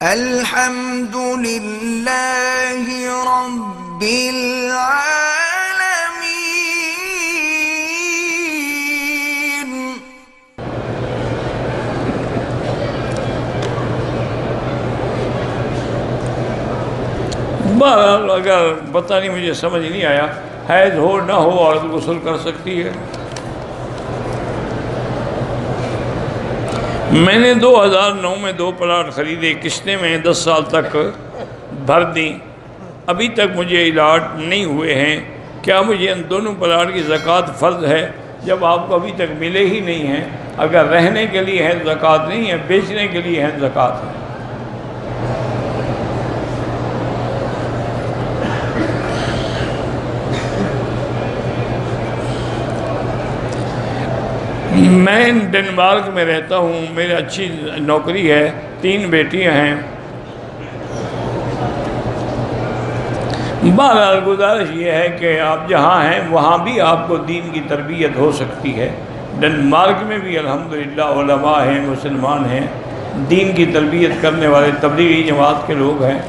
الحمد للہ رب العالمین۔ بہرحال اگر پتہ نہیں، مجھے سمجھ نہیں آیا، حیض ہو نہ ہو عورت غسل کر سکتی ہے؟ میں نے 2009 میں 2 پلاٹ خریدے، قسطیں میں 10 سال تک بھر دیں، ابھی تک مجھے الاٹ نہیں ہوئے ہیں۔ کیا مجھے ان دونوں پلاٹ کی زکوٰۃ فرض ہے جب آپ کو ابھی تک ملے ہی نہیں ہیں؟ اگر رہنے کے لیے ہے زکوٰۃ نہیں ہے، بیچنے کے لیے ہے زکوٰۃ ہے۔ میں ڈنمارک میں رہتا ہوں، میری اچھی نوکری ہے، 3 بیٹیاں ہیں۔ بہرحال گزارش یہ ہے کہ آپ جہاں ہیں وہاں بھی آپ کو دین کی تربیت ہو سکتی ہے۔ ڈنمارک میں بھی الحمدللہ علماء ہیں، مسلمان ہیں، دین کی تربیت کرنے والے تبلیغی جماعت کے لوگ ہیں۔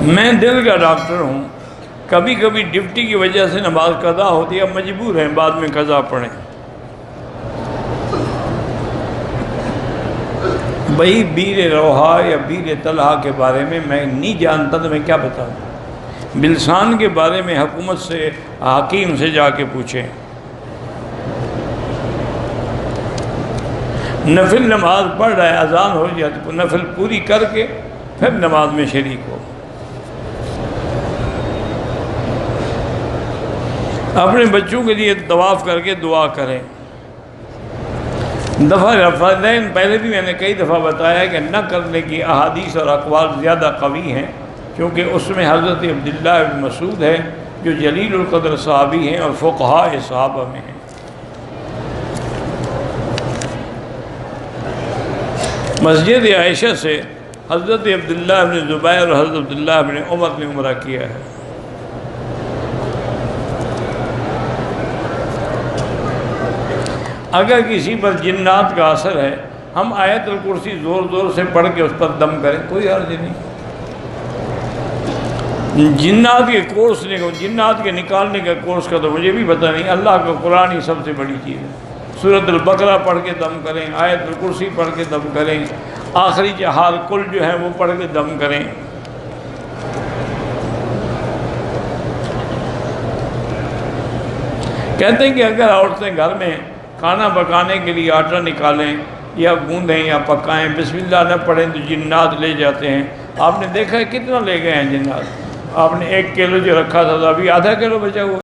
میں دل کا ڈاکٹر ہوں، کبھی کبھی ڈیوٹی کی وجہ سے نماز قضا ہوتی ہے، مجبور ہیں بعد میں قضا پڑھیں۔ بھائی بیر روحا یا بیر طلحہ کے بارے میں نہیں جانتا تو میں کیا بتاؤں؟ بلسان کے بارے میں حکومت سے، حکیم سے جا کے پوچھیں۔ نفل نماز پڑھ رہا ہے، اذان ہو جائے تو نفل پوری کر کے پھر نماز میں شریک ہو۔ اپنے بچوں کے لیے طواف کر کے دعا کریں۔ فرضین پہلے بھی میں نے کئی دفعہ بتایا کہ نہ کرنے کی احادیث اور اقوال زیادہ قوی ہیں، کیونکہ اس میں حضرت عبداللہ بن مسعود ہے جو جلیل القدر صحابی ہیں اور فقہاء صحابہ میں ہیں۔ مسجد عائشہ سے حضرت عبداللہ بن زبیر اور حضرت عبداللہ بن عمر نے عمرہ کیا ہے۔ اگر کسی پر جنات کا اثر ہے، ہم آیت الکرسی زور زور سے پڑھ کے اس پر دم کریں، کوئی حرج نہیں۔ جنات کے کورس جنات کے نکالنے کا کورس کا تو مجھے بھی پتہ نہیں، اللہ کا قرآن ہی سب سے بڑی چیز ہے۔ سورۃ البقرہ پڑھ کے دم کریں، آیت الکرسی پڑھ کے دم کریں، آخری چہار کل جو ہے وہ پڑھ کے دم کریں۔ کہتے ہیں کہ اگر عورتیں گھر میں کھانا پکانے کے لیے آٹا نکالیں یا گوندیں یا پکائیں، بسم اللہ نہ پڑھیں تو جنات لے جاتے ہیں۔ آپ نے دیکھا ہے کتنا لے گئے ہیں جنات؟ آپ نے 1 کلو جو رکھا تھا تو ابھی ½ کلو بچا ہوا۔